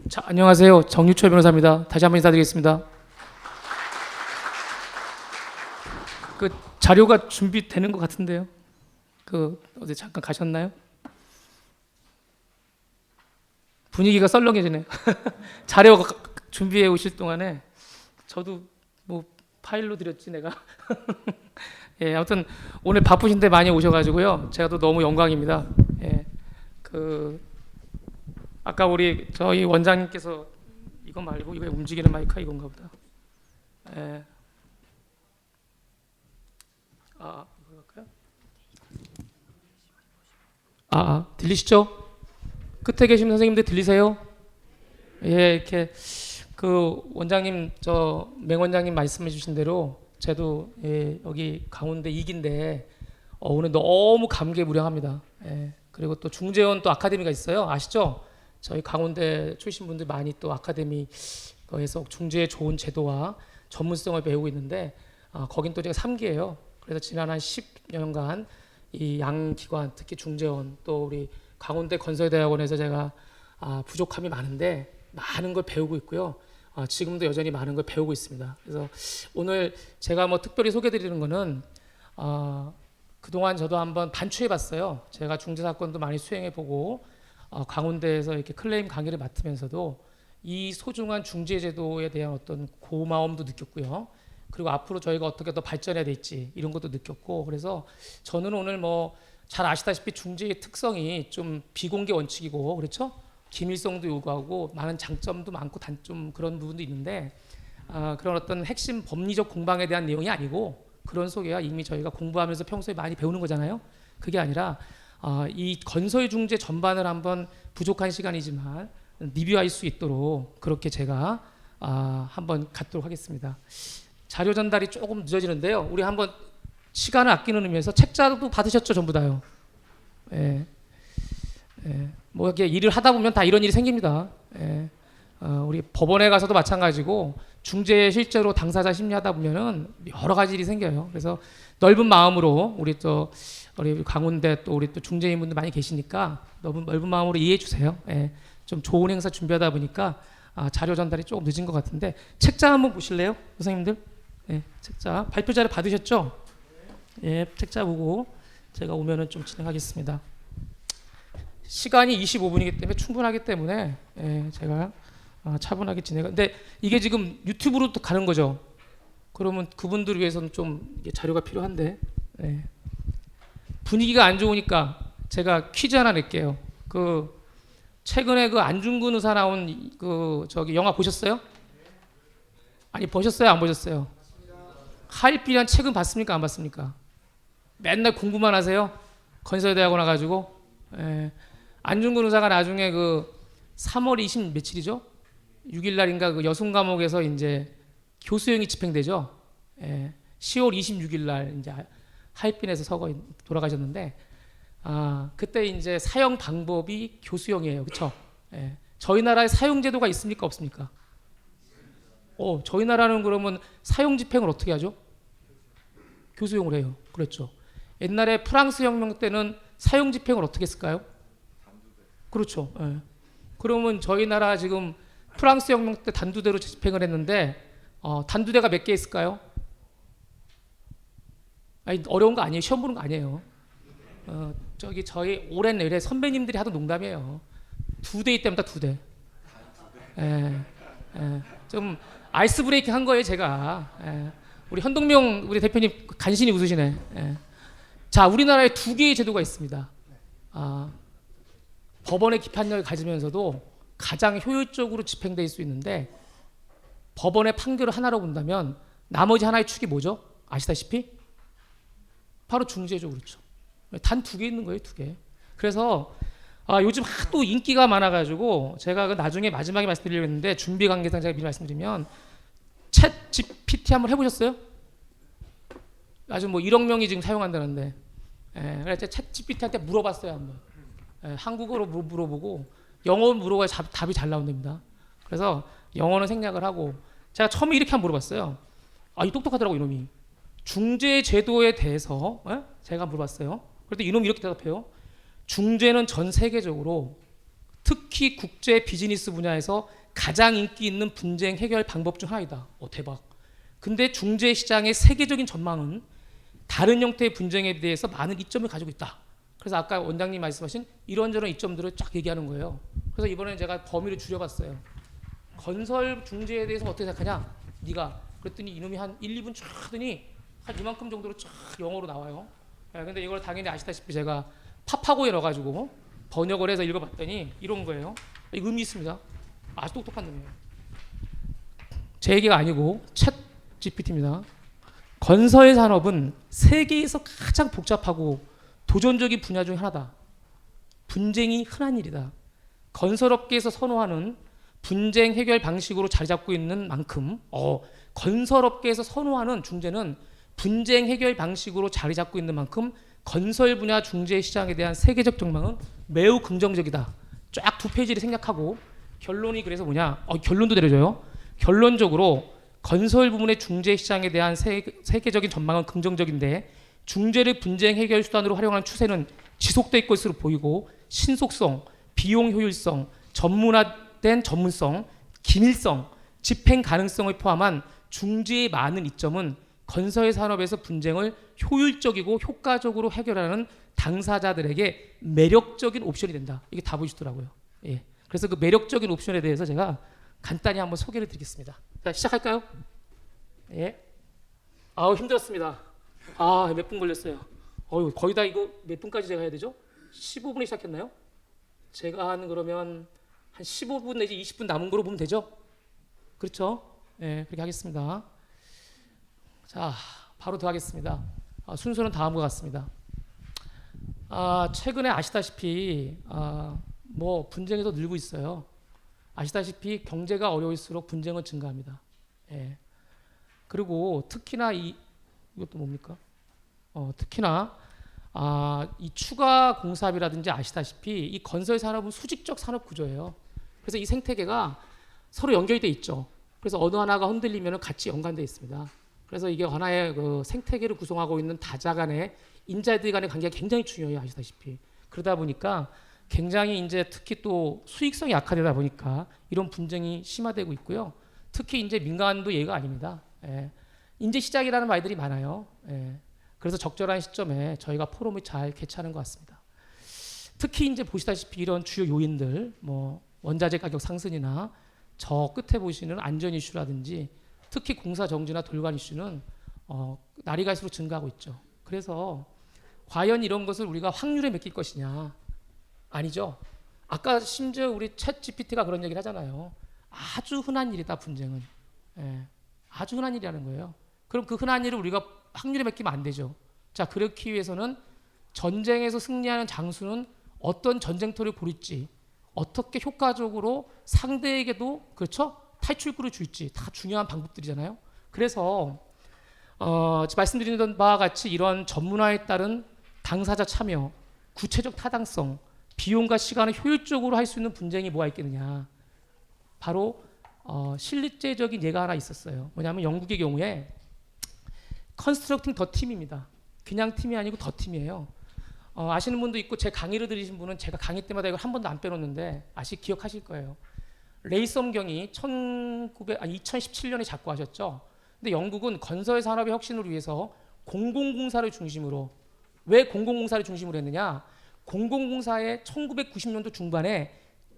자, 안녕하세요. 정유철 변호사입니다. 다시 한번 인사드리겠습니다. 그 자료가 준비되는 것 같은데요. 어디 잠깐 가셨나요? 분위기가 썰렁해지네요. 자료 준비해 오실 동안에 저도 뭐 파일로 드렸지 내가. 예, 아무튼 오늘 바쁘신데 많이 오셔가지고요. 제가 또 너무 영광입니다. 예, 아까 저희 원장님께서 이거 말고 이거 움직이는 마이크가 이건가 보다. 예. 이거 할까요? 들리시죠? 끝에 계신 선생님들 들리세요? 예, 이렇게 원장님 맹원장님 말씀해 주신 대로 저도 여기 강원대 이기인데 오늘 너무 감개무량합니다. 예, 그리고 또 중재원 또 아카데미가 있어요. 아시죠? 저희 강원대 출신 분들 많이 또 아카데미에서 중재의 좋은 제도와 전문성을 배우고 있는데 거긴 또 제가 3기예요. 그래서 지난 한 10년간 이 양기관 특히 중재원 또 우리 강원대 건설대학원에서 제가 부족함이 많은데 많은 걸 배우고 있고요. 지금도 여전히 많은 걸 배우고 있습니다. 그래서 오늘 제가 뭐 특별히 소개드리는 거는 그동안 저도 한번 반추해봤어요. 제가 중재사건도 많이 수행해보고 강원대에서 이렇게 클레임 강의를 맡으면서도 이 소중한 중재제도에 대한 어떤 고마움도 느꼈고요. 그리고 앞으로 저희가 어떻게 더 발전해야 될지 이런 것도 느꼈고, 그래서 저는 오늘 뭐 잘 아시다시피 중재의 특성이 좀 비공개 원칙이고, 그렇죠? 기밀성도 요구하고 많은 장점도 많고 단점 그런 부분도 있는데 그런 어떤 핵심 법리적 공방에 대한 내용이 아니고, 그런 속에야 이미 저희가 공부하면서 평소에 많이 배우는 거잖아요. 그게 아니라 이 건설 중재 전반을 한번 부족한 시간이지만 리뷰할 수 있도록 그렇게 제가 한번 갖도록 하겠습니다. 자료 전달이 조금 늦어지는데요. 우리 한번 시간을 아끼는 의미에서 책자도 받으셨죠, 전부 다요. 예. 뭐 이렇게 일을 하다 보면 다 이런 일이 생깁니다. 예. 우리 법원에 가서도 마찬가지고 중재 실제로 당사자 심리하다 보면은 여러 가지 일이 생겨요. 그래서 넓은 마음으로 우리 강원대 또 우리 또 중재인분들 많이 계시니까 너무 넓은 마음으로 이해해 주세요. 예. 좀 좋은 행사 준비하다 보니까 자료 전달이 조금 늦은 것 같은데 책자 한번 보실래요, 선생님들? 예, 책자 발표 자료 받으셨죠? 예, 책자 보고 제가 오면은 좀 진행하겠습니다. 시간이 25분이기 때문에 충분하기 때문에 제가 차분하게 진행하는데 이게 지금 유튜브로 또 가는 거죠. 그러면 그분들을 위해서는 좀 자료가 필요한데 분위기가 안 좋으니까 제가 퀴즈 하나 낼게요. 최근에 안중근 의사 나온 영화 보셨어요? 아니 보셨어요? 안 보셨어요? 하일비란 책은 봤습니까? 안 봤습니까? 맨날 공부만 하세요? 건설대학원 와가지고 안중근 의사가 나중에 3월 20 며칠이죠? 6일 날인가 여순 감옥에서 이제 교수형이 집행되죠. 10월 26일 날 이제 하얼빈에서 돌아가셨는데 그때 이제 사형 방법이 교수형이에요, 그렇죠? 저희 나라에 사형 제도가 있습니까, 없습니까? 저희 나라는 그러면 사형 집행을 어떻게 하죠? 교수형을 해요. 그렇죠. 옛날에 프랑스 혁명 때는 사형 집행을 어떻게 했을까요? 그렇죠. 그러면 저희 나라 지금 프랑스 혁명 때 단두대로 집행을 했는데 단두대가 몇 개 있을까요? 아니, 어려운 거 아니에요. 시험 보는 거 아니에요. 저희 오랜 내래 선배님들이 하던 농담이에요. 2대 있답니다. 2대. 좀 아이스 브레이킹 한 거예요, 제가. 우리 현동명 우리 대표님 간신히 웃으시네. 자, 우리나라에 2개의 제도가 있습니다. 법원의 기판력을 가지면서도 가장 효율적으로 집행될 수 있는데 법원의 판결을 하나로 본다면 나머지 하나의 축이 뭐죠? 아시다시피 바로 중재죠, 그렇죠. 단 2개 있는 거예요, 2개. 그래서 요즘 하도 인기가 많아가지고 제가 나중에 마지막에 말씀드리려고 했는데 준비 관계상 제가 미리 말씀드리면 챗 GPT 한번 해보셨어요? 아주 뭐 1억 명이 지금 사용한다는데 그래서 챗 GPT한테 물어봤어요, 한번. 한국어로 물어보고 영어로 물어봐야 답이 잘 나온답니다. 그래서 영어는 생략을 하고 제가 처음에 이렇게 한번 물어봤어요. 이 똑똑하더라고 이놈이. 중재 제도에 대해서 제가 물어봤어요. 그런데 이놈이 이렇게 대답해요. 중재는 전 세계적으로 특히 국제 비즈니스 분야에서 가장 인기 있는 분쟁 해결 방법 중 하나이다. 대박. 근데 중재 시장의 세계적인 전망은 다른 형태의 분쟁에 대해서 많은 이점을 가지고 있다. 그래서 아까 원장님 말씀하신 이런저런 이점들을 쫙 얘기하는 거예요. 그래서 이번에 제가 범위를 줄여봤어요. 건설 중재에 대해서 어떻게 생각하냐? 네가. 그랬더니 이놈이 한 1, 2분 쫙 하더니 한 이만큼 정도로 쫙 영어로 나와요. 근데 이걸 당연히 아시다시피 제가 파파고에 넣어가지고 번역을 해서 읽어봤더니 이런 거예요. 이거 의미 있습니다. 아주 똑똑한 놈이에요. 제 얘기가 아니고 챗 GPT입니다. 건설 산업은 세계에서 가장 복잡하고 도전적인 분야 중 하나다. 분쟁이 흔한 일이다. 건설업계에서 선호하는 분쟁 해결 방식으로 자리 잡고 있는 만큼 건설업계에서 선호하는 중재는 분쟁 해결 방식으로 자리 잡고 있는 만큼 건설 분야 중재 시장에 대한 세계적 전망은 매우 긍정적이다. 쫙 2페이지를 생략하고 결론이 그래서 뭐냐? 결론도 내려줘요. 결론적으로 건설 부문의 중재 시장에 대한 세계적인 전망은 긍정적인데 중재를 분쟁 해결 수단으로 활용하는 추세는 지속될 것으로 보이고 신속성, 비용 효율성, 전문화된 전문성, 기밀성, 집행 가능성을 포함한 중재의 많은 이점은 건설 산업에서 분쟁을 효율적이고 효과적으로 해결하는 당사자들에게 매력적인 옵션이 된다. 이게 다 보여주더라고요. 예. 그래서 그 매력적인 옵션에 대해서 제가 간단히 한번 소개를 드리겠습니다. 자, 시작할까요? 예. 힘들었습니다. 몇 분 걸렸어요. 거의 다 이거 몇 분까지 제가 해야 되죠? 15분에 시작했나요? 제가 한 그러면 한 15분 내지 20분 남은 거로 보면 되죠? 그렇죠? 예, 그렇게 하겠습니다. 자, 바로 들어가겠습니다. 순서는 다음과 같습니다. 최근에 아시다시피 분쟁이 더 늘고 있어요. 아시다시피 경제가 어려울수록 분쟁은 증가합니다. 예. 그리고 특히나 이것도 뭡니까? 특히나 이 추가 공사비라든지 아시다시피 이 건설 산업은 수직적 산업 구조예요. 그래서 이 생태계가 서로 연결돼 있죠. 그래서 어느 하나가 흔들리면 같이 연관되어 있습니다. 그래서 이게 하나의 그 생태계를 구성하고 있는 다자 간의 인자들 간의 관계가 굉장히 중요해요. 아시다시피. 그러다 보니까 굉장히 이제 특히 또 수익성이 약화되다 보니까 이런 분쟁이 심화되고 있고요. 특히 이제 민간도 예가 아닙니다. 예. 이제 시작이라는 말들이 많아요. 예. 그래서 적절한 시점에 저희가 포럼을 잘 개최하는 것 같습니다. 특히 이제 보시다시피 이런 주요 요인들, 원자재 가격 상승이나 저 끝에 보시는 안전 이슈라든지 특히 공사 정지나 돌발 이슈는 날이 갈수록 증가하고 있죠. 그래서 과연 이런 것을 우리가 확률에 맡길 것이냐? 아니죠. 아까 심지어 우리 챗 GPT가 그런 얘기를 하잖아요. 아주 흔한 일이다 분쟁은. 예. 아주 흔한 일이라는 거예요. 그럼 그 흔한 일을 우리가 확률에 맡기면 안 되죠. 자, 그렇기 위해서는 전쟁에서 승리하는 장수는 어떤 전쟁터를 고를지, 어떻게 효과적으로 상대에게도 그렇죠? 탈출구를 줄지 다 중요한 방법들이잖아요. 그래서 말씀드린 바와 같이 이런 전문화에 따른 당사자 참여, 구체적 타당성, 비용과 시간을 효율적으로 할 수 있는 분쟁이 뭐가 있겠느냐. 바로 실질적인 예가 하나 있었어요. 뭐냐면 영국의 경우에 컨스트럭팅 더 팀입니다. 그냥 팀이 아니고 더 팀이에요. 아시는 분도 있고 제 강의를 들으신 분은 제가 강의 때마다 이걸 한 번도 안 빼놓는데 기억하실 거예요. 레이썸경이 2017년에 작고하셨죠. 근데 영국은 건설 산업의 혁신을 위해서 공공공사를 중심으로 왜 공공공사를 중심으로 했느냐? 공공공사의 1990년도 중반에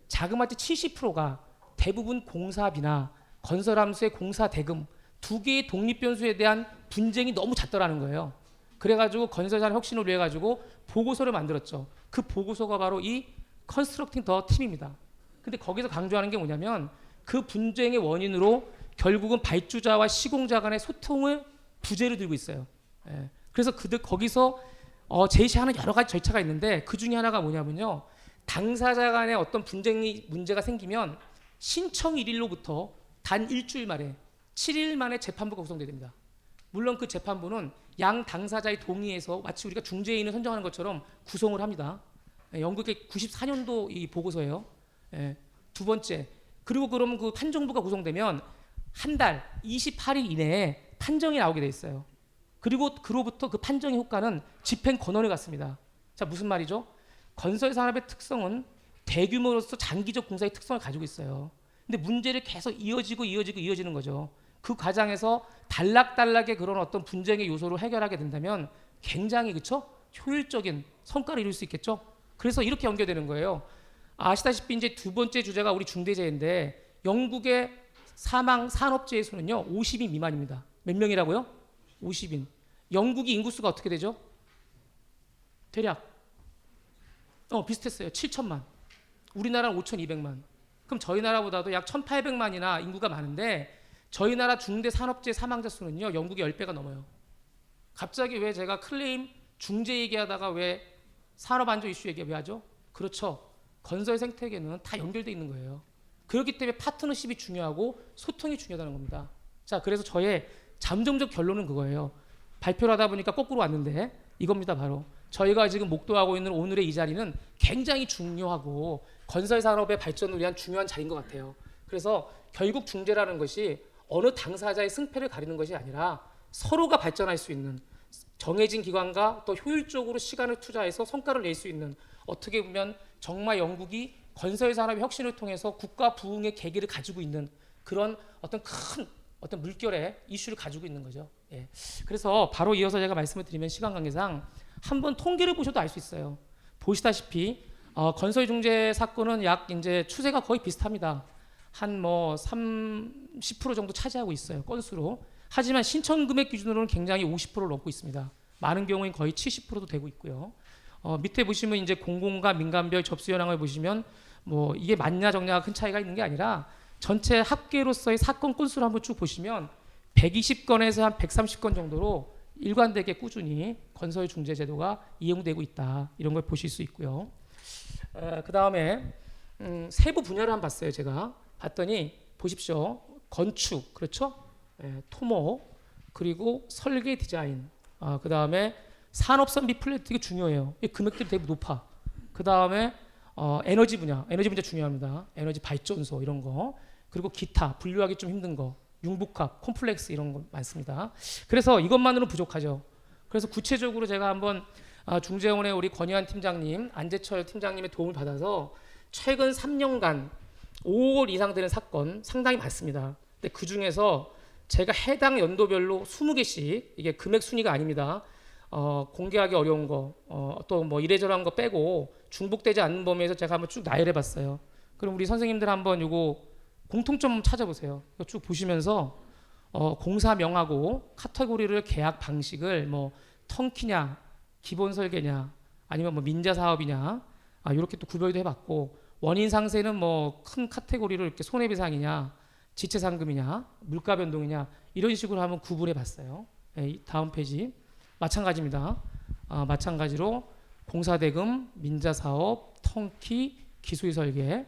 자그마치 70%가 대부분 공사비나 건설함수의 공사 대금 두 개의 독립 변수에 대한 분쟁이 너무 잦더라는 거예요. 그래가지고 건설산업 혁신을 위해 가지고 보고서를 만들었죠. 그 보고서가 바로 이 컨스트럭팅 더 팀입니다. 근데 거기서 강조하는 게 뭐냐면 그 분쟁의 원인으로 결국은 발주자와 시공자 간의 소통을 부재를 들고 있어요. 예. 그래서 거기서 제시하는 여러 가지 절차가 있는데 그 중에 하나가 뭐냐면요. 당사자 간의 어떤 문제가 생기면 신청 1일로부터 단 일주일 만에 7일 만에 재판부가 구성돼야 됩니다. 물론 그 재판부는 양 당사자의 동의에서 마치 우리가 중재인을 선정하는 것처럼 구성을 합니다. 영국의 94년도 이 보고서예요. 두 번째. 그리고 그러면 그 판정부가 구성되면 한 달 28일 이내에 판정이 나오게 돼 있어요. 그리고 그로부터 그 판정의 효과는 집행 권한을 갖습니다. 자, 무슨 말이죠? 건설 산업의 특성은 대규모로서 장기적 공사의 특성을 가지고 있어요. 근데 문제를 계속 이어지는 거죠. 그 과정에서 단락단락의 그런 어떤 분쟁의 요소를 해결하게 된다면 굉장히 그쵸? 효율적인 성과를 이룰 수 있겠죠. 그래서 이렇게 연결되는 거예요. 아시다시피 이제 두 번째 주제가 우리 중대재해인데 영국의 사망 산업재해 수는요 50인 미만입니다. 몇 명이라고요? 50인. 영국이 인구수가 어떻게 되죠? 대략 비슷했어요. 7천만. 우리나라는 5,200만. 그럼 저희 나라보다도 약 1,800만이나 인구가 많은데 저희 나라 중대 산업재해 사망자 수는요 영국의 10배가 넘어요. 갑자기 왜 제가 클레임 중재 얘기하다가 왜 산업안전 이슈 얘기 왜 하죠? 그렇죠. 건설 생태계는 다 연결되어 있는 거예요. 그렇기 때문에 파트너십이 중요하고 소통이 중요하다는 겁니다. 자, 그래서 저의 잠정적 결론은 그거예요. 발표를 하다 보니까 거꾸로 왔는데 이겁니다. 바로 저희가 지금 목도하고 있는 오늘의 이 자리는 굉장히 중요하고 건설 산업의 발전을 위한 중요한 자리인 것 같아요. 그래서 결국 중재라는 것이 어느 당사자의 승패를 가리는 것이 아니라 서로가 발전할 수 있는 정해진 기관과 또 효율적으로 시간을 투자해서 성과를 낼 수 있는 어떻게 보면 정말 영국이 건설 산업의 혁신을 통해서 국가 부흥의 계기를 가지고 있는 그런 어떤 큰 어떤 물결의 이슈를 가지고 있는 거죠. 예. 그래서 바로 이어서 제가 말씀을 드리면 시간 관계상 한번 통계를 보셔도 알 수 있어요. 보시다시피 건설 중재 사건은 약 이제 추세가 거의 비슷합니다. 한 뭐 30% 정도 차지하고 있어요. 건수로. 하지만 신청 금액 기준으로는 굉장히 50%를 넘고 있습니다. 많은 경우엔 거의 70%도 되고 있고요. 밑에 보시면 이제 공공과 민간별 접수 현황을 보시면 뭐 이게 맞냐 적냐가 큰 차이가 있는 게 아니라 전체 합계로서의 사건 건수를 한번 쭉 보시면 120건에서 한 130건 정도로 일관되게 꾸준히 건설 중재 제도가 이용되고 있다. 이런 걸 보실 수 있고요. 그 다음에 세부 분야를 한번 봤어요. 제가 봤더니 보십시오. 건축, 그렇죠? 토목, 그리고 설계 디자인, 그 다음에 산업선비 플랜트 이게 중요해요. 이 금액들이 되게 높아. 그 다음에 에너지 분야 중요합니다. 에너지 발전소 이런 거, 그리고 기타 분류하기 좀 힘든 거, 융복합, 콤플렉스 이런 거 많습니다. 그래서 이것만으로는 부족하죠. 그래서 구체적으로 제가 한번 중재원의 우리 권희환 팀장님, 안재철 팀장님의 도움을 받아서 최근 3년간 5월 이상 되는 사건 상당히 많습니다. 근데 그 중에서 제가 해당 연도별로 20개씩 이게 금액 순위가 아닙니다. 공개하기 어려운 거, 또 뭐 이래저래한 거 빼고 중복되지 않는 범위에서 제가 한번 쭉 나열해봤어요. 그럼 우리 선생님들 한번 이거 공통점 찾아보세요. 이거 쭉 보시면서 공사명하고 카테고리를 계약 방식을 뭐 턴키냐, 기본 설계냐, 아니면 뭐 민자 사업이냐, 이렇게 또 구별도 해봤고 원인 상세는 뭐 큰 카테고리를 이렇게 손해배상이냐, 지체상금이냐, 물가 변동이냐 이런 식으로 한번 구분해봤어요. 다음 페이지. 마찬가지입니다. 마찬가지로 공사대금, 민자사업, 턴키, 기술 설계.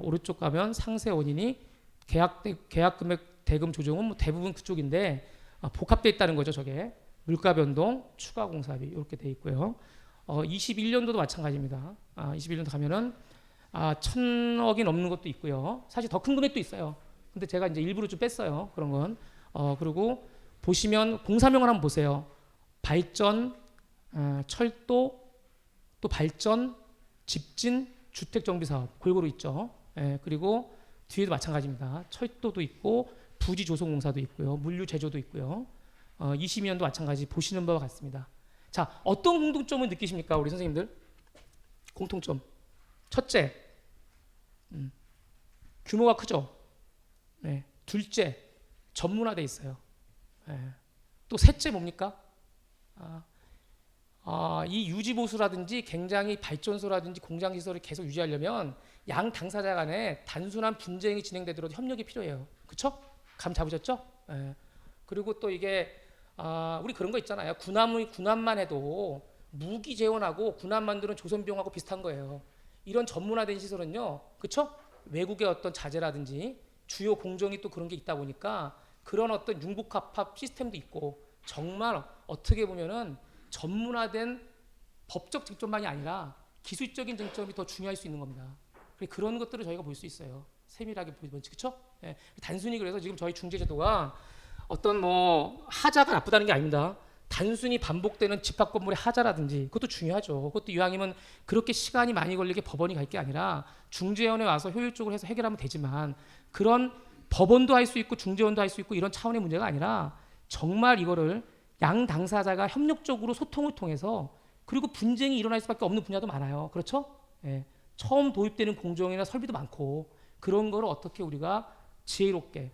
오른쪽 가면 상세 원인이 계약 금액 대금 조정은 뭐 대부분 그쪽인데 복합되어 있다는 거죠. 저게 물가 변동, 추가 공사비 이렇게 돼 있고요. 21년도도 마찬가지입니다. 21년도 가면은 1,000억이 넘는 것도 있고요. 사실 더 큰 금액도 있어요. 근데 제가 이제 일부러 좀 뺐어요. 그런 건. 그리고 보시면 공사명을 한번 보세요. 발전, 철도, 또 발전, 집진, 주택정비사업 골고루 있죠. 그리고 뒤에도 마찬가지입니다. 철도도 있고 부지 조성공사도 있고요. 물류 제조도 있고요. 22년도 마찬가지 보시는 바와 같습니다. 자, 어떤 공통점을 느끼십니까, 우리 선생님들? 공통점. 첫째, 규모가 크죠. 둘째, 전문화돼 있어요. 또 셋째 뭡니까? 이 유지보수라든지 굉장히 발전소라든지 공장 시설을 계속 유지하려면 양 당사자 간에 단순한 분쟁이 진행되더라도 협력이 필요해요. 그렇죠? 감 잡으셨죠? 그리고 또 이게 우리 그런 거 있잖아요. 군함만 해도 무기 재원하고 군함 만드는 조선비용하고 비슷한 거예요. 이런 전문화된 시설은요, 그렇죠? 외국의 어떤 자재라든지 주요 공정이 또 그런 게 있다 보니까 그런 어떤 융복합 시스템도 있고 정말 어떻게 보면은 전문화된 법적 쟁점만이 아니라 기술적인 쟁점이 더 중요할 수 있는 겁니다. 그런 것들을 저희가 볼 수 있어요. 세밀하게 보면 그렇죠? 단순히 그래서 지금 저희 중재제도가 어떤 뭐 하자가 나쁘다는 게 아닙니다. 단순히 반복되는 집합 건물의 하자라든지 그것도 중요하죠. 그것도 이왕이면 그렇게 시간이 많이 걸리게 법원이 갈 게 아니라 중재원에 와서 효율적으로 해서 해결하면 되지만 그런 법원도 할 수 있고 중재원도 할 수 있고 이런 차원의 문제가 아니라 정말 이거를 양 당사자가 협력적으로 소통을 통해서 그리고 분쟁이 일어날 수밖에 없는 분야도 많아요. 그렇죠? 예. 처음 도입되는 공정이나 설비도 많고 그런 거를 어떻게 우리가 지혜롭게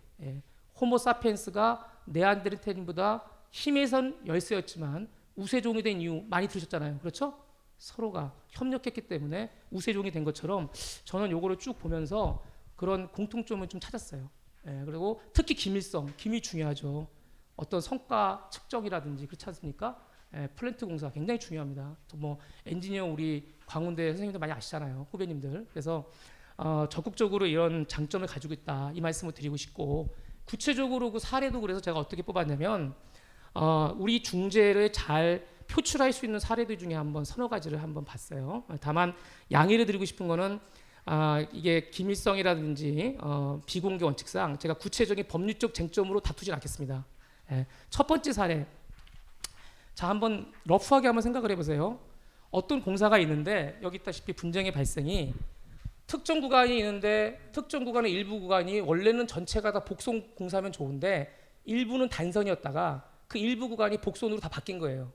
호모 사피엔스가 네안데르탈인보다 힘에선 열세였지만 우세종이 된 이유 많이 들으셨잖아요. 그렇죠? 서로가 협력했기 때문에 우세종이 된 것처럼 저는 요거를 쭉 보면서 그런 공통점을 좀 찾았어요. 그리고 특히 기밀성, 기밀 중요하죠. 어떤 성과 측정이라든지 그렇지 않습니까? 플랜트 공사 굉장히 중요합니다. 뭐 엔지니어 우리 광운대 선생님들 많이 아시잖아요. 후배님들. 그래서 적극적으로 이런 장점을 가지고 있다. 이 말씀을 드리고 싶고 구체적으로 그 사례도 그래서 제가 어떻게 뽑았냐면 우리 중재를 잘 표출할 수 있는 사례들 중에 한번 서너 가지를 한번 봤어요. 다만 양해를 드리고 싶은 거는 이게 기밀성이라든지 비공개 원칙상 제가 구체적인 법률적 쟁점으로 다투진 않겠습니다. 첫 번째 사례. 자, 한번 러프하게 한번 생각을 해보세요. 어떤 공사가 있는데 여기 있다시피 분쟁의 발생이 특정 구간이 있는데 특정 구간의 일부 구간이 원래는 전체가 다 복선 공사면 좋은데 일부는 단선이었다가 그 일부 구간이 복선으로 다 바뀐 거예요.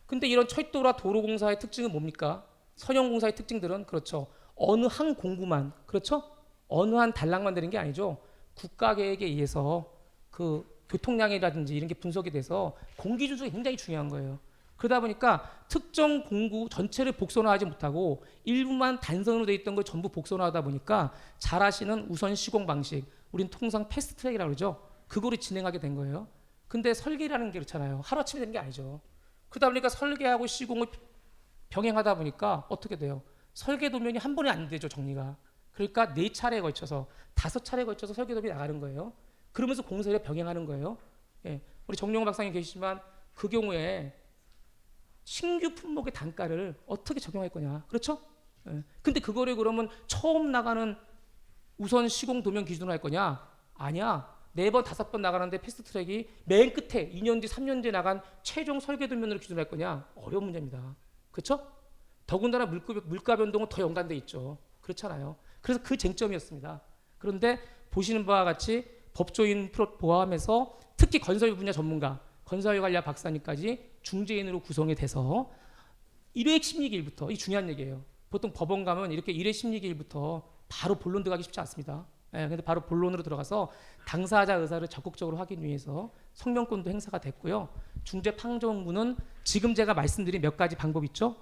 근데 이런 철도나 도로공사의 특징은 뭡니까? 선형공사의 특징들은 그렇죠. 어느 한 공구만, 그렇죠? 어느 한 단락만 되는 게 아니죠. 국가계획에 의해서 그 교통량이라든지 이런 게 분석이 돼서 공기 준수가 굉장히 중요한 거예요. 그러다 보니까 특정 공구 전체를 복선화하지 못하고 일부만 단선으로 돼 있던 걸 전부 복선화하다 보니까 잘 아시는 우선 시공 방식, 우린 통상 패스트트랙이라고 그러죠. 그거를 진행하게 된 거예요. 근데 설계라는 게 그렇잖아요. 하루아침에 되는 게 아니죠. 그러다 보니까 설계하고 시공을 병행하다 보니까 어떻게 돼요? 설계 도면이 한 번에 안 되죠, 정리가. 그러니까 4차례에 걸쳐서 5차례에 걸쳐서 설계 도면이 나가는 거예요. 그러면서 공사를 병행하는 거예요. 우리 정용호 박사님 계시지만 그 경우에 신규 품목의 단가를 어떻게 적용할 거냐. 그렇죠? 근데 그거를 그러면 처음 나가는 우선 시공 도면 기준으로 할 거냐? 아니야. 4번, 5번 나가는데 패스트트랙이 맨 끝에 2년 뒤, 3년 뒤에 나간 최종 설계 도면으로 기준으로 할 거냐? 어려운 문제입니다. 그렇죠? 더군다나 물가 변동은 더 연관돼 있죠. 그렇잖아요. 그래서 그 쟁점이었습니다. 그런데 보시는 바와 같이 법조인 포함해서 특히 건설 분야 전문가, 건설관리학 박사님까지 중재인으로 구성이 돼서 1회 심리기일부터, 이 중요한 얘기예요. 보통 법원 가면 이렇게 1회 심리기일부터 바로 본론 들어가기 쉽지 않습니다. 근데 바로 본론으로 들어가서 당사자 의사를 적극적으로 확인 위해서 성명권도 행사가 됐고요. 중재판정부는 지금 제가 말씀드린 몇 가지 방법 있죠.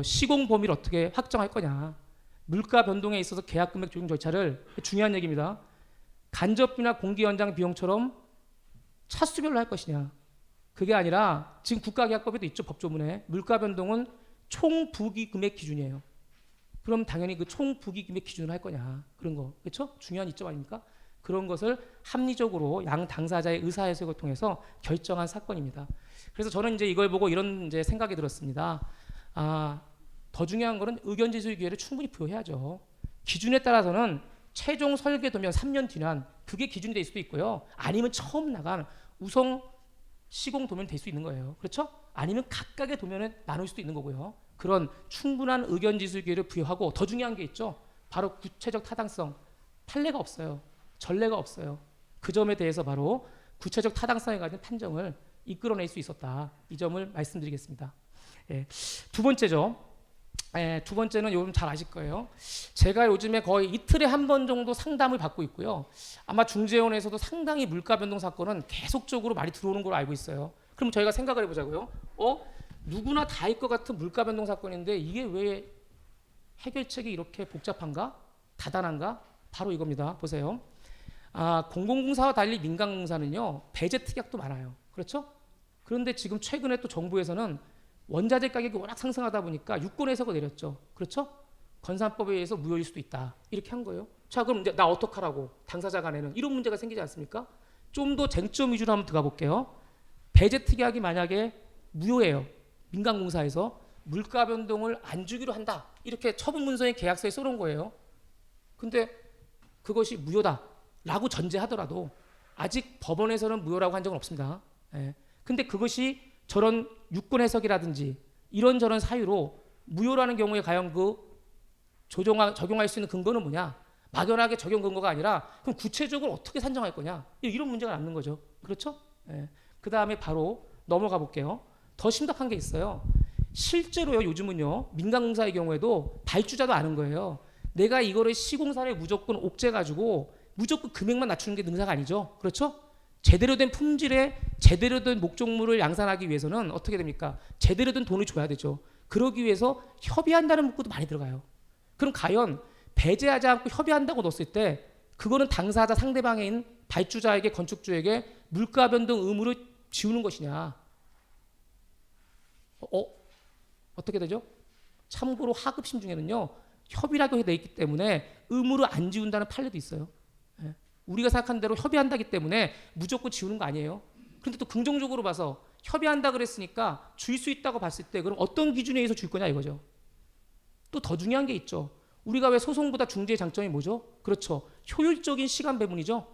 시공 범위를 어떻게 확정할 거냐. 물가 변동에 있어서 계약 금액 조정 절차를, 중요한 얘기입니다. 간접비나 공기 연장 비용처럼 차수별로 할 것이냐. 그게 아니라 지금 국가계약법에도 있죠. 법조문에. 물가 변동은 총 부기 금액 기준이에요. 그럼 당연히 그 총 부기 금액 기준으로 할 거냐. 그런 거. 그렇죠? 중요한 이점 아닙니까? 그런 것을 합리적으로 양 당사자의 의사해석을 통해서 결정한 사건입니다. 그래서 저는 이제 이걸 보고 이런 이제 생각이 들었습니다. 더 중요한 거는 의견 제시의 기회를 충분히 부여해야죠. 기준에 따라서는 최종 설계 도면 3년 뒤난 그게 기준이 될 수도 있고요. 아니면 처음 나간 우선 시공 도면이 될 수 있는 거예요. 그렇죠? 아니면 각각의 도면을 나눌 수도 있는 거고요. 그런 충분한 의견 제시 기회를 부여하고 더 중요한 게 있죠. 바로 구체적 타당성. 판례가 없어요. 전례가 없어요. 그 점에 대해서 바로 구체적 타당성에 가진 판정을 이끌어낼 수 있었다. 이 점을 말씀드리겠습니다. 두 번째죠. 두 번째는 요즘 잘 아실 거예요. 제가 요즘에 거의 이틀에 한 번 정도 상담을 받고 있고요. 아마 중재원에서도 상당히 물가 변동 사건은 계속적으로 많이 들어오는 걸로 알고 있어요. 그럼 저희가 생각을 해보자고요. 누구나 다일 것 같은 물가 변동 사건인데 이게 왜 해결책이 이렇게 복잡한가? 다단한가? 바로 이겁니다. 보세요. 공공공사와 달리 민간공사는요. 배제 특약도 많아요. 그렇죠? 그런데 지금 최근에 또 정부에서는 원자재 가격이 워낙 상승하다 보니까 유권 해석을 내렸죠. 그렇죠? 건산법에 의해서 무효일 수도 있다. 이렇게 한 거예요. 자, 그럼 이제 나 어떡하라고? 당사자 간에는 이런 문제가 생기지 않습니까? 좀 더 쟁점 위주로 한번 들어가 볼게요. 배제 특약이 만약에 무효예요. 민간공사에서 물가 변동을 안 주기로 한다. 이렇게 처분 문서에 계약서에 써놓은 거예요. 근데 그것이 무효다라고 전제하더라도 아직 법원에서는 무효라고 한 적은 없습니다. 근데 그것이 저런 유권 해석이라든지 이런저런 사유로 무효라는 경우에 과연 그 적용할 수 있는 근거는 뭐냐? 막연하게 적용 근거가 아니라 그럼 구체적으로 어떻게 산정할 거냐? 이런 문제가 남는 거죠. 그렇죠? 예. 그 다음에 바로 넘어가 볼게요. 더 심각한 게 있어요. 실제로요, 요즘은요, 민간공사의 경우에도 발주자도 아는 거예요. 내가 이거를 시공사를 무조건 옥죄가지고 무조건 금액만 낮추는 게 능사가 아니죠. 그렇죠? 제대로 된 품질의 제대로 된 목적물을 양산하기 위해서는 어떻게 됩니까? 제대로 된 돈을 줘야 되죠. 그러기 위해서 협의한다는 문구도 많이 들어가요. 그럼 과연 배제하지 않고 협의한다고 넣었을 때 그거는 당사자 상대방인 발주자에게 건축주에게 물가 변동 의무를 지우는 것이냐? 어떻게 되죠? 참고로 하급심 중에는요, 협의라고 되어 있기 때문에 의무를 안 지운다는 판례도 있어요. 예. 우리가 생각한 대로 협의한다기 때문에 무조건 지우는 거 아니에요. 그런데 또 긍정적으로 봐서 협의한다 그랬으니까 줄 수 있다고 봤을 때 그럼 어떤 기준에 의해서 줄 거냐 이거죠. 또 더 중요한 게 있죠. 우리가 왜 소송보다 중재의 장점이 뭐죠? 그렇죠. 효율적인 시간 배분이죠.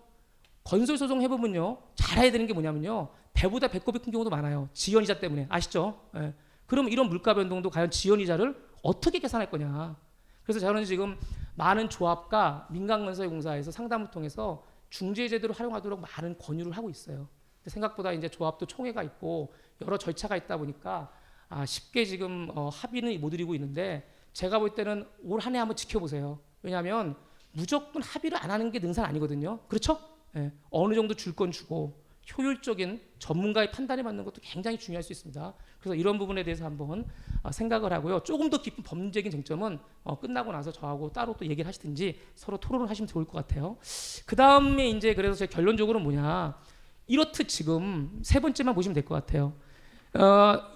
건설 소송 해보면요, 잘해야 되는 게 뭐냐면요, 배보다 배꼽이 큰 경우도 많아요. 지연이자 때문에. 아시죠? 예. 그럼 이런 물가 변동도 과연 지연이자를 어떻게 계산할 거냐. 그래서 저는 지금 많은 조합과 민간건설공사에서 상담을 통해서 중재 제도를 활용하도록 많은 권유를 하고 있어요. 근데 생각보다 이제 조합도 총회가 있고 여러 절차가 있다 보니까 쉽게 지금 합의는 못 이루고 있는데, 제가 볼 때는 올 한 해 한번 지켜보세요. 왜냐하면 무조건 합의를 안 하는 게 능사는 아니거든요. 그렇죠? 예. 어느 정도 줄 건 주고 효율적인 전문가의 판단에 맞는 것도 굉장히 중요할 수 있습니다. 그래서 이런 부분에 대해서 한번 생각을 하고요. 조금 더 깊은 법률적인 쟁점은 끝나고 나서 저하고 따로 또 얘기를 하시든지 서로 토론을 하시면 좋을 것 같아요. 그 다음에 이제 그래서 제 결론적으로 뭐냐, 이렇듯 지금 세 번째만 보시면 될 것 같아요.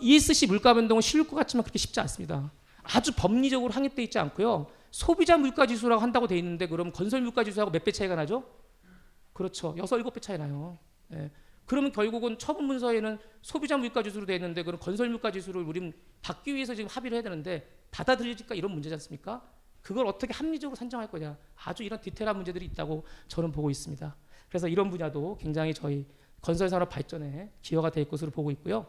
ESC 물가 변동은 쉬울 것 같지만 그렇게 쉽지 않습니다. 아주 법리적으로 확립되어 있지 않고요. 소비자 물가 지수라고 한다고 돼 있는데 그럼 건설 물가 지수하고 몇 배 차이가 나죠? 그렇죠. 6, 7배 차이 나요. 예. 그러면 결국은 처분 문서에는 소비자 물가 지수로 돼 있는데 그럼 건설 물가 지수를 우리는 받기 위해서 지금 합의를 해야 되는데 받아들일까 이런 문제지 않습니까? 그걸 어떻게 합리적으로 산정할 거냐. 아주 이런 디테일한 문제들이 있다고 저는 보고 있습니다. 그래서 이런 분야도 굉장히 저희 건설산업 발전에 기여가 될 것으로 보고 있고요.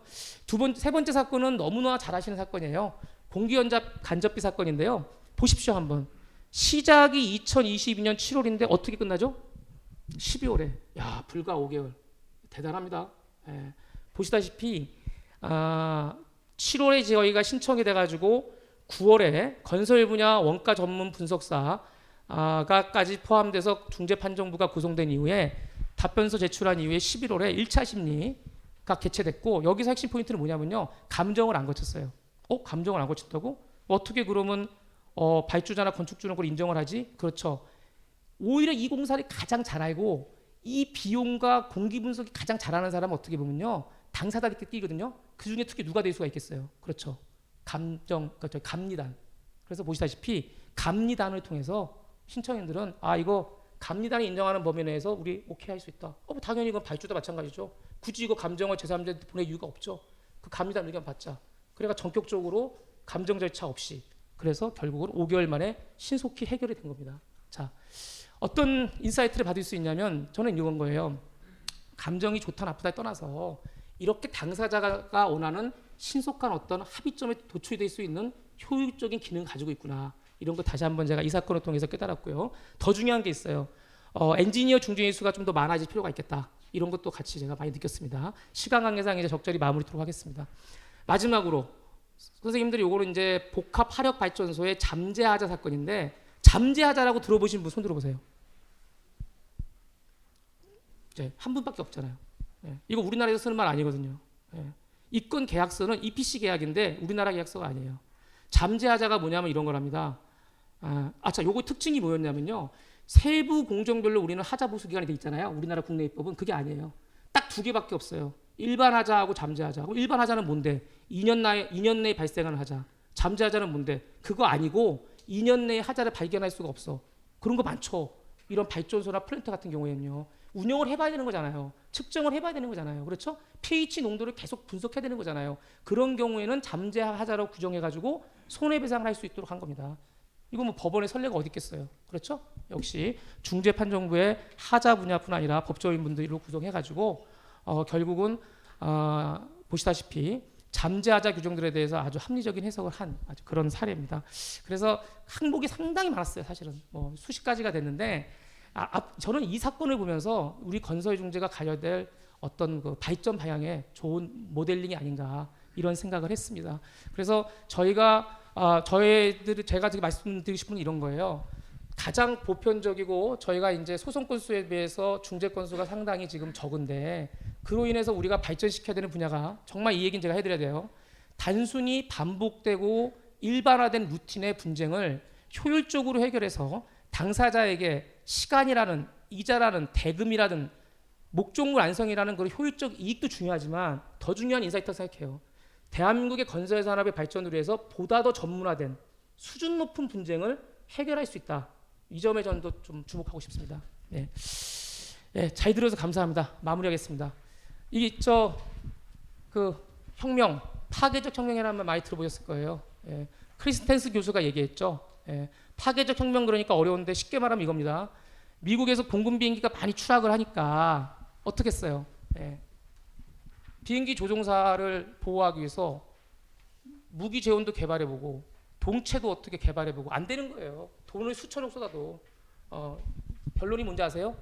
세 번째 사건은 너무나 잘 아시는 사건이에요. 공기연잡 간접비 사건인데요. 보십시오 한번. 시작이 2022년 7월인데 어떻게 끝나죠? 12월에. 야, 불과 5개월. 대단합니다. 예. 보시다시피 7월에 저희가 신청이 돼가지고 9월에 건설 분야 원가 전문 분석사가까지 포함돼서 중재판정부가 구성된 이후에 답변서 제출한 이후에 11월에 1차 심리가 개최됐고, 여기서 핵심 포인트는 뭐냐면요, 감정을 안 거쳤어요. 감정을 안 거쳤다고? 어떻게 그러면 발주자나 건축주는 그걸 인정을 하지? 그렇죠. 오히려 이 공사를 가장 잘 알고 이 비용과 공기 분석이 가장 잘하는 사람은 어떻게 보면요, 당사자들끼리 끼거든요. 그 중에 특히 누가 될 수가 있겠어요. 그렇죠. 감리단. 그래서 보시다시피 감리단을 통해서 신청인들은 이거 감리단이 인정하는 범위 내에서 우리 오케이 할 수 있다. 당연히 이건 발주도 마찬가지죠. 굳이 이거 감정을 제3자한테 보낼 이유가 없죠. 그 감리단 의견 받자. 그래가 전격적으로 감정 절차 없이, 그래서 결국은 5개월 만에 신속히 해결이 된 겁니다. 자, 어떤 인사이트를 받을 수 있냐면 저는 이건 거예요. 감정이 좋다 나쁘다에 떠나서 이렇게 당사자가 원하는 신속한 어떤 합의점에 도출될 수 있는 효율적인 기능을 가지고 있구나. 이런 거 다시 한번 제가 이 사건을 통해서 깨달았고요. 더 중요한 게 있어요. 엔지니어 중진의 수가 좀 더 많아질 필요가 있겠다. 이런 것도 같이 제가 많이 느꼈습니다. 시간 관계상 이제 적절히 마무리하도록 하겠습니다. 마지막으로 선생님들이 요거는 이제 복합 화력 발전소의 잠재하자 사건인데, 잠재하자라고 들어보신 분 손 들어보세요. 이제 한 분밖에 없잖아요. 예. 이거 우리나라에서 쓰는 말 아니거든요. 예. 이건 계약서는 EPC 계약인데 우리나라 계약서가 아니에요. 잠재하자가 뭐냐면 이런 거랍니다. 요거 특징이 뭐였냐면요, 세부 공정별로 우리는 하자 보수 기간이 돼 있잖아요. 우리나라 국내 입법은 그게 아니에요. 딱 두 개밖에 없어요. 일반 하자하고 잠재하자. 일반 하자는 뭔데? 2년 내에 발생하는 하자. 잠재하자는 뭔데? 그거 아니고 2년 내에 하자를 발견할 수가 없어. 그런 거 많죠. 이런 발전소나 플랜트 같은 경우에는요. 운영을 해봐야 되는 거잖아요. 측정을 해봐야 되는 거잖아요. 그렇죠? pH 농도를 계속 분석해야 되는 거잖아요. 그런 경우에는 잠재하자로 규정해가지고 손해배상을 할 수 있도록 한 겁니다. 이거 뭐 법원에 선례가 어디 있겠어요. 그렇죠? 역시 중재판정부의 하자 분야뿐 아니라 법조인분들로 구성해가지고 결국은 보시다시피 잠재하자 규정들에 대해서 아주 합리적인 해석을 한 아주 그런 사례입니다. 그래서 항목이 상당히 많았어요. 사실은 뭐 수십 가지가 됐는데 저는 이 사건을 보면서 우리 건설 중재가 가져야 될 어떤 그 발전 방향의 좋은 모델링이 아닌가 이런 생각을 했습니다. 그래서 제가 지금 말씀드리고 싶은 건 이런 거예요. 가장 보편적이고 저희가 이제 소송 건수에 비해서 중재 건수가 상당히 지금 적은데 그로 인해서 우리가 발전시켜야 되는 분야가 정말 이 얘기는 제가 해드려야 돼요. 단순히 반복되고 일반화된 루틴의 분쟁을 효율적으로 해결해서 당사자에게 시간이라는 이자라는 대금이라는 목적물 완성이라는 그런 효율적 이익도 중요하지만 더 중요한 인사이트라고 생각해요. 대한민국의 건설 산업의 발전을 위해서 보다 더 전문화된 수준 높은 분쟁을 해결할 수 있다. 이 점에 저는 좀 주목하고 싶습니다. 네. 네, 잘 들어서 감사합니다. 마무리하겠습니다. 이게 그 혁명, 파괴적 혁명이라는 말 많이 들어보셨을 거예요. 예, 크리스텐스 교수가 얘기했죠. 예, 파괴적 혁명 그러니까 어려운데 쉽게 말하면 이겁니다. 미국에서 공군 비행기가 많이 추락을 하니까 어떻게 했어요? 예, 비행기 조종사를 보호하기 위해서 무기 재원도 개발해보고 동체도 어떻게 개발해보고 안 되는 거예요. 돈을 수천억 쏟아도. 결론이 뭔지 아세요?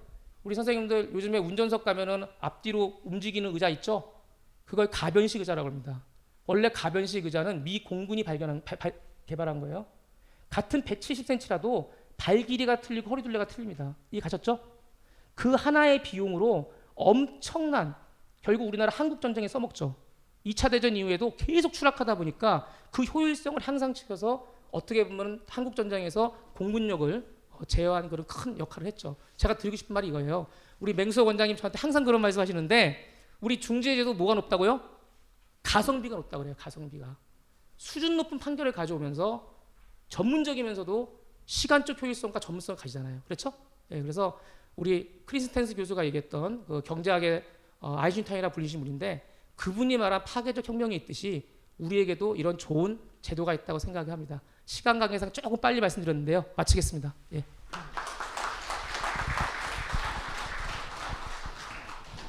우리 선생님들 요즘에 운전석 가면은 앞뒤로 움직이는 의자 있죠? 그걸 가변식 의자라고 합니다. 원래 가변식 의자는 미 공군이 개발한 거예요. 같은 170cm라도 발 길이가 틀리고 허리 둘레가 틀립니다. 이해 가셨죠? 그 하나의 비용으로 엄청난 결국 우리나라 한국전쟁에 써먹죠. 2차 대전 이후에도 계속 추락하다 보니까 그 효율성을 향상시켜서 어떻게 보면 한국전쟁에서 공군력을 제어한 그런 큰 역할을 했죠. 제가 드리고 싶은 말이 이거예요. 우리 맹수호 원장님 저한테 항상 그런 말씀 하시는데 우리 중재제도 뭐가 높다고요? 가성비가 높다고 그래요. 가성비가. 수준 높은 판결을 가져오면서 전문적이면서도 시간적 효율성과 전문성을 가지잖아요. 그렇죠? 네, 그래서 우리 크리스텐스 교수가 얘기했던 그 경제학의 아인슈타인이라 불리신 분인데 그분이 말한 파괴적 혁명이 있듯이 우리에게도 이런 좋은 제도가 있다고 생각합니다. 시간 관계상 조금 빨리 말씀드렸는데요. 마치겠습니다. 예.